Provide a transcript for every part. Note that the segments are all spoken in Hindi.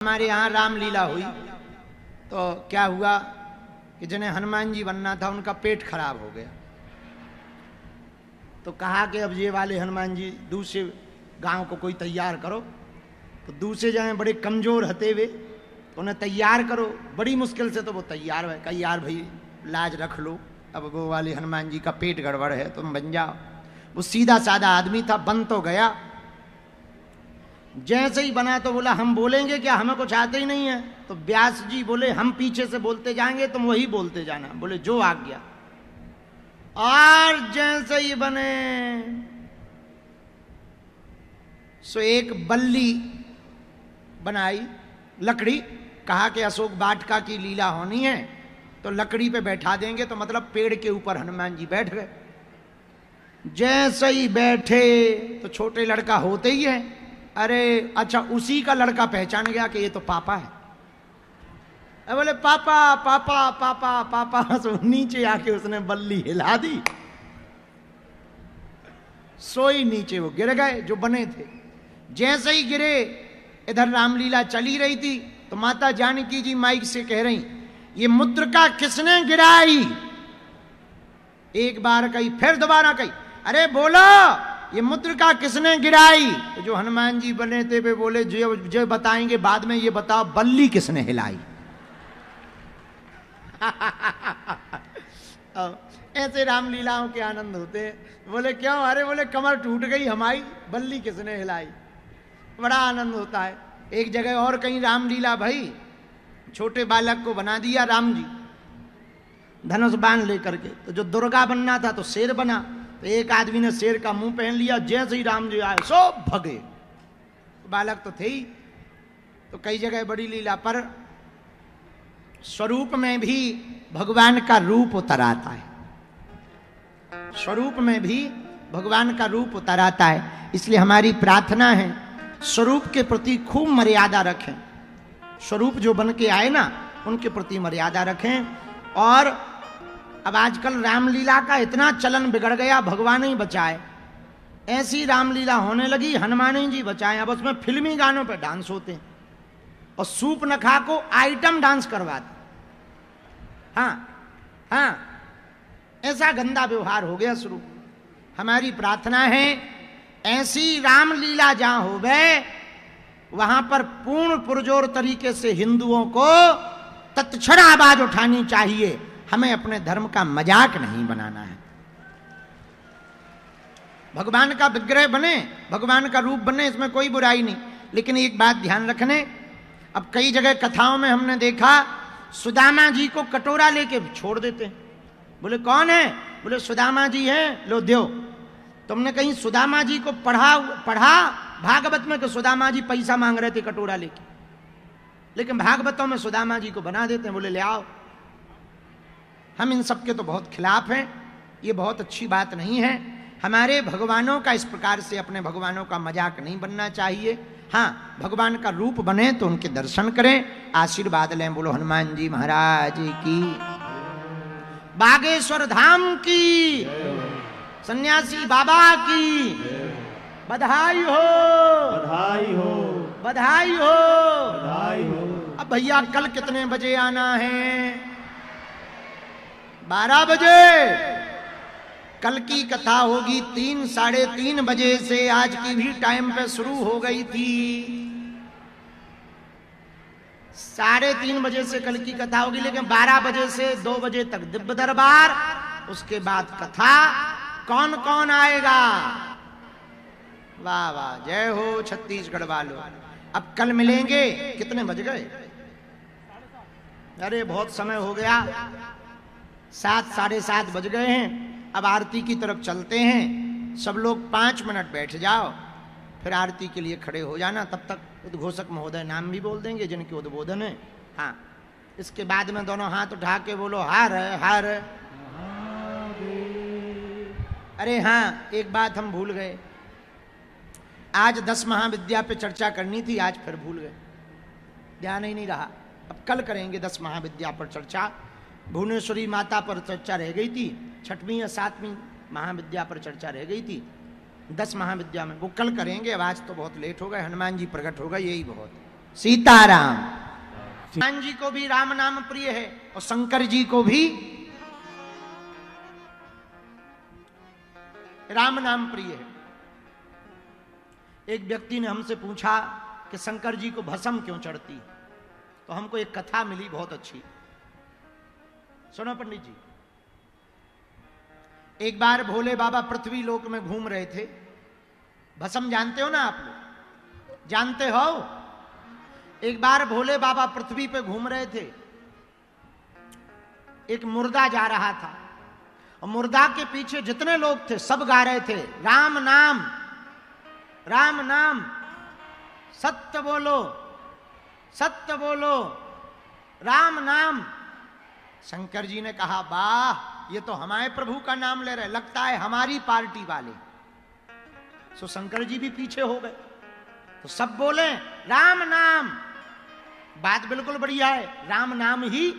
हमारे यहाँ रामलीला हुई तो क्या हुआ कि जिन्हें हनुमान जी बनना था उनका पेट खराब हो गया। तो कहा कि अब ये वाले हनुमान जी दूसरे गांव को कोई तैयार करो। तो दूसरे जाए बड़े कमजोर हते हुए तो उन्हें तैयार करो। बड़ी मुश्किल से तो वो तैयार है। कही यार भाई लाज रख लो, अब वो वाले हनुमान जी का पेट गड़बड़ है, तुम बन जाओ। वो सीधा साधा आदमी था, बन तो गया। जैसे ही बना तो बोला हम बोलेंगे क्या, हमें कुछ आते ही नहीं है। तो व्यास जी बोले हम पीछे से बोलते जाएंगे, तुम वही बोलते जाना। बोले जो आज्ञा। और जैसे ही बने सो एक बल्ली बनाई, लकड़ी। कहा कि अशोक वाटिका की लीला होनी है तो लकड़ी पे बैठा देंगे। तो मतलब पेड़ के ऊपर हनुमान जी बैठ गए। जैसे ही बैठे तो छोटे लड़का होते ही है, अरे अच्छा उसी का लड़का पहचान गया कि ये तो पापा है। अब बोले पापा पापा पापा पापा। तो नीचे आके उसने बल्ली हिला दी, सोई नीचे वो गिर गए जो बने थे। जैसे ही गिरे, इधर रामलीला चली रही थी तो माता जानकी जी माइक से कह रही ये मुद्रिका किसने गिराई। एक बार कही, फिर दोबारा कही, अरे बोलो ये मुद्रिका किसने गिराई। तो जो हनुमान जी बने थे वे बोले जो बताएंगे बाद में, ये बताओ बल्ली किसने हिलाई। ऐसे रामलीलाओं के आनंद होते हैं। बोले क्यों, अरे बोले कमर टूट गई हमारी, बल्ली किसने हिलाई। बड़ा आनंद होता है। एक जगह और कहीं रामलीला भाई, छोटे बालक को बना दिया राम जी धनुष बाण लेकर के। तो जो दुर्गा बनना था तो शेर बना। तो एक आदमी ने शेर का मुंह पहन लिया, जैसे ही राम जी आए सब भगे। बालक तो थे ही। तो कई जगह बड़ी लीला पर स्वरूप में भी भगवान का रूप उतर आता है। स्वरूप में भी भगवान का रूप उतर आता है। इसलिए हमारी प्रार्थना है स्वरूप के प्रति खूब मर्यादा रखें। स्वरूप जो बन के आए ना उनके प्रति मर्यादा रखें। और अब आजकल रामलीला का इतना चलन बिगड़ गया, भगवान ही बचाए। ऐसी रामलीला होने लगी, हनुमान जी बचाए। अब उसमें फिल्मी गानों पे डांस होते हैं और सूप नखा को आइटम डांस करवाते। हाँ, ऐसा गंदा व्यवहार हो गया शुरू। हमारी प्रार्थना है ऐसी रामलीला जहां हो गए वहां पर पूर्ण पुरजोर तरीके से हिंदुओं को तत्क्षण आवाज उठानी चाहिए। हमें अपने धर्म का मजाक नहीं बनाना है। भगवान का विग्रह बने, भगवान का रूप बने, इसमें कोई बुराई नहीं। लेकिन एक बात ध्यान रखने, अब कई जगह कथाओं में हमने देखा सुदामा जी को कटोरा लेके छोड़ देते हैं। बोले कौन है, बोले सुदामा जी हैं, लो दो। तुमने कहीं सुदामा जी को पढ़ा भागवत में कि सुदामा जी पैसा मांग रहे थे कटोरा लेके। लेकिन भागवतों में सुदामा जी को बना देते हैं, बोले ले आओ। हम इन सब के तो बहुत खिलाफ हैं। ये बहुत अच्छी बात नहीं है। हमारे भगवानों का इस प्रकार से अपने भगवानों का मजाक नहीं बनना चाहिए। हाँ, भगवान का रूप बने तो उनके दर्शन करें, आशीर्वाद लें। बोलो हनुमान जी महाराज की, बागेश्वर धाम की, सन्यासी बाबा की बधाई हो, बधाई हो, बधाई हो, बधाई हो। अब भैया कल कितने बजे आना है? 12 बजे। कल की कथा होगी 3 साढ़े 3 बजे से। आज की भी टाइम पे शुरू हो गई थी। 3:30 बजे से कल की कथा होगी, लेकिन 12 बजे से 2 बजे तक दिव्य दरबार, उसके बाद कथा। कौन कौन आएगा? वाह वाह, जय हो छत्तीसगढ़ वालों। अब कल मिलेंगे। कितने बज गए? अरे बहुत समय हो गया, 7 साढ़े 7 बज गए हैं। अब आरती की तरफ चलते हैं। सब लोग 5 मिनट बैठ जाओ, फिर आरती के लिए खड़े हो जाना। तब तक उद्घोषक महोदय नाम भी बोल देंगे जिनके उद्बोधन है। हाँ, इसके बाद में दोनों हाथ उठा के बोलो हर हर। अरे हाँ, एक बात हम भूल गए। आज 10 महाविद्या पे चर्चा करनी थी, आज फिर भूल गए, ध्यान ही नहीं रहा। अब कल करेंगे 10 महाविद्या पर चर्चा। भुवनेश्वरी माता पर चर्चा रह गई थी, 6वीं या 7वीं महाविद्या पर चर्चा रह गई थी। 10 महाविद्या में वो कल करेंगे। अब आज तो बहुत लेट हो गए, हनुमान जी प्रकट हो गए, यही बहुत। सीताराम। हनुमान जी को भी राम नाम प्रिय है और शंकर जी को भी राम नाम प्रिय है। एक व्यक्ति ने हमसे पूछा कि शंकर जी को भस्म क्यों चढ़ती, तो हमको एक कथा मिली बहुत अच्छी, सुनो पंडित जी। एक बार भोले बाबा पृथ्वी लोक में घूम रहे थे। भस्म जानते हो ना आप लोग, जानते हो? एक बार भोले बाबा पृथ्वी पे घूम रहे थे। एक मुर्दा जा रहा था और मुर्दा के पीछे जितने लोग थे सब गा रहे थे राम नाम, राम नाम, सत्य बोलो, सत्य बोलो, राम नाम। शंकर जी ने कहा, वाह, ये तो हमारे प्रभु का नाम ले रहे, लगता है हमारी पार्टी वाले। सो शंकर जी भी पीछे हो गए, तो सब बोले राम नाम। बात बिल्कुल बढ़िया है, राम नाम ही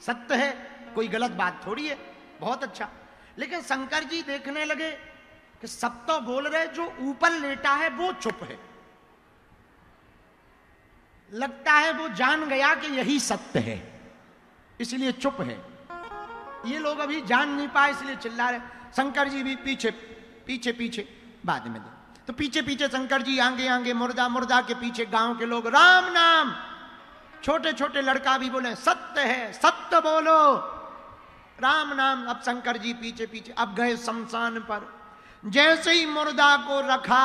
सत्य है, कोई गलत बात थोड़ी है, बहुत अच्छा। लेकिन शंकर जी देखने लगे कि सब तो बोल रहे, जो ऊपर लेटा है वो चुप है। लगता है वो जान गया कि यही सत्य है, इसलिए चुप है। ये लोग अभी जान नहीं पाए, इसलिए चिल्ला रहे। शंकर जी भी पीछे पीछे पीछे, बाद में तो पीछे पीछे शंकर जी, आगे आगे मुर्दा, मुर्दा के पीछे गांव के लोग राम नाम। छोटे छोटे लड़का भी बोले सत्य है, सत्य बोलो, राम नाम। अब शंकर जी पीछे पीछे, अब गए शमशान पर। जैसे ही मुर्दा को रखा,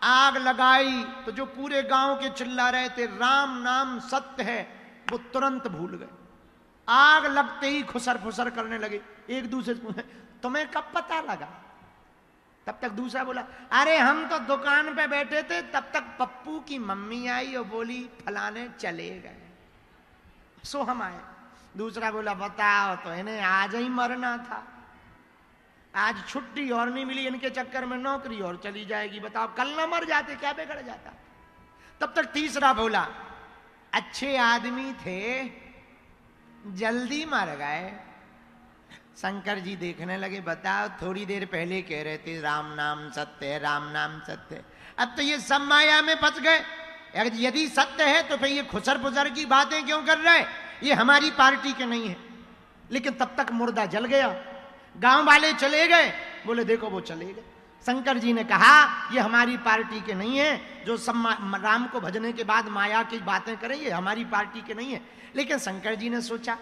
आग लगाई, तो जो पूरे गांव के चिल्ला रहे थे राम नाम सत्य है, वो तुरंत भूल गए। आग लगते ही खुसर फुसर करने लगे, एक दूसरे से पूछे तुम्हें कब पता लगा? तब तक दूसरा बोला, अरे हम तो दुकान पे बैठे थे, तब तक पप्पू की मम्मी आई और बोली फलाने चले गए, सो हम आए। दूसरा बोला, बताओ, तो इन्हें आज ही मरना था, आज छुट्टी और नहीं मिली, इनके चक्कर में नौकरी और चली जाएगी, बताओ कल ना मर जाते, क्या बिगड़ जाता। तब तक तीसरा बोला, अच्छे आदमी थे, जल्दी मर गए। शंकर जी देखने लगे, बताओ, थोड़ी देर पहले कह रहे थे राम नाम सत्य है, राम नाम सत्य है, अब तो ये सब माया में फंस गए। यदि सत्य है तो फिर ये खुसर फुसर की बातें क्यों कर रहे? ये हमारी पार्टी के नहीं है। लेकिन तब तक मुर्दा जल गया, गांव वाले चले गए, बोले देखो वो चले गए। शंकर जी ने कहा, ये हमारी पार्टी के नहीं है, जो सब राम को भजने के बाद माया की बातें करें, ये हमारी पार्टी के नहीं है। लेकिन शंकर जी ने सोचा,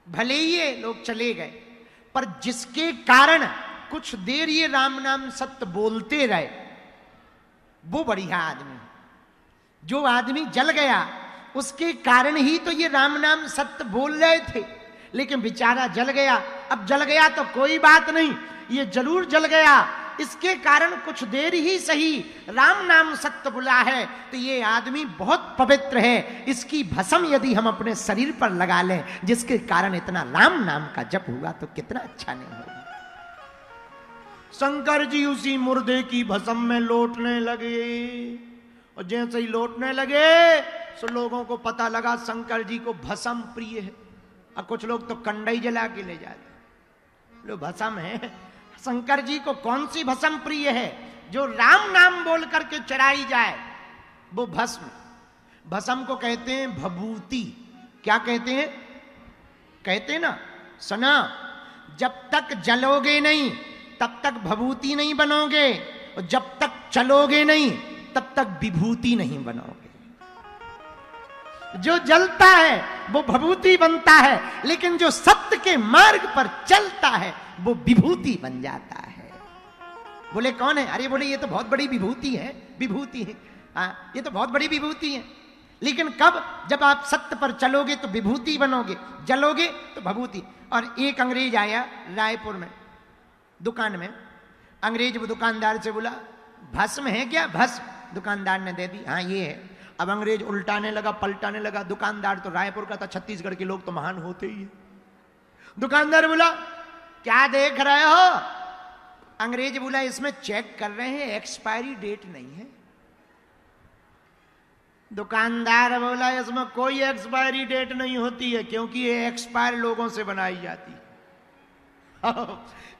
भले ही ये लोग चले गए, पर जिसके कारण कुछ देर ये राम नाम सत्य बोलते रहे, वो बढ़िया आदमी। जो आदमी जल गया, उसके कारण ही तो ये राम नाम सत्य बोल रहे थे, लेकिन बेचारा जल गया। अब जल गया तो कोई बात नहीं, ये जरूर जल गया, इसके कारण कुछ देर ही सही राम नाम सत्य बोला है, तो ये आदमी बहुत पवित्र है। इसकी भस्म यदि हम अपने शरीर पर लगा लें, जिसके कारण इतना राम नाम का जप हुआ, तो कितना अच्छा नहीं होगा। शंकर जी उसी मुर्दे की भस्म में लौटने लगे, और जैसे ही लौटने लगे तो लोगों को पता लगा शंकर जी को भस्म प्रिय है। और कुछ लोग तो कंडई जला के ले जाते, लो भस्म है। शंकर जी को कौन सी भस्म प्रिय है? जो राम नाम बोल करके चढ़ाई जाए, वो भस्म। भस्म को कहते हैं भभूति। क्या कहते हैं? कहते हैं ना, सुना, जब तक जलोगे नहीं तब तक भभूति नहीं बनोगे, और जब तक चलोगे नहीं तब तक विभूति नहीं बनोगे। जो जलता है वो भभूति बनता है, लेकिन जो सत्य के मार्ग पर चलता है वो विभूति बन जाता है। बोले कौन है? अरे बोले ये तो बहुत बड़ी विभूति है, विभूति है, हाँ ये तो बहुत बड़ी विभूति है। लेकिन कब? जब आप सत्य पर चलोगे तो विभूति बनोगे, जलोगे तो भभूति। और एक अंग्रेज आया रायपुर में दुकान में, अंग्रेज वो दुकानदार से बोला, भस्म है क्या? भस्म। दुकानदार ने दे दी, हाँ ये है। अब अंग्रेज उल्टाने लगा, पलटाने लगा। दुकानदार तो रायपुर का था, छत्तीसगढ़ के लोग तो महान होते ही है। दुकानदार बोला, क्या देख रहे हो? अंग्रेज बोला, इसमें चेक कर रहे हैं, एक्सपायरी डेट नहीं है। दुकानदार बोला, इसमें कोई एक्सपायरी डेट नहीं होती है, क्योंकि ये एक्सपायर लोगों से बनाई जाती है।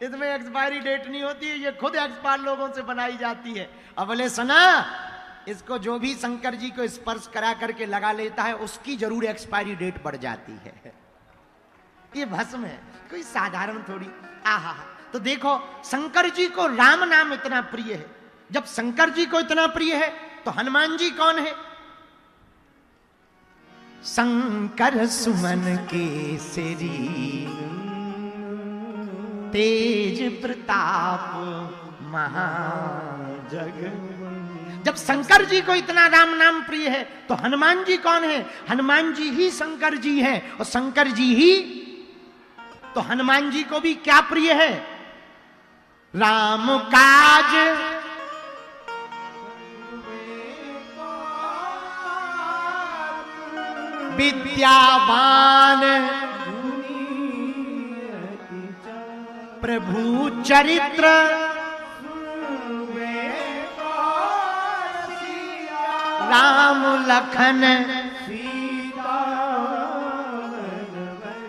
इसमें एक्सपायरी डेट नहीं होती है, ये खुद एक्सपायर लोगों से बनाई जाती है। अब बोले, सुना, इसको जो भी शंकर जी को स्पर्श करा करके लगा लेता है उसकी जरूर एक्सपायरी डेट बढ़ जाती है। ये भस्म है, कोई साधारण थोड़ी। आहा, तो देखो शंकर जी को राम नाम इतना प्रिय है। जब शंकर जी को इतना प्रिय है तो हनुमान जी कौन है? शंकर सुमन केसरी तेज प्रताप महाजग। जब शंकर जी को इतना राम नाम प्रिय है तो हनुमान जी कौन है? हनुमान जी ही शंकर जी हैं और शंकर जी ही तो हनुमान जी को भी क्या प्रिय है? राम काज विद्यावान प्रभु चरित्र राम लखन।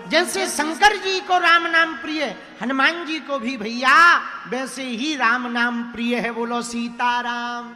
जैसे शंकर जी को राम नाम प्रिय, हनुमान जी को भी भैया वैसे ही राम नाम प्रिय है। बोलो सीताराम।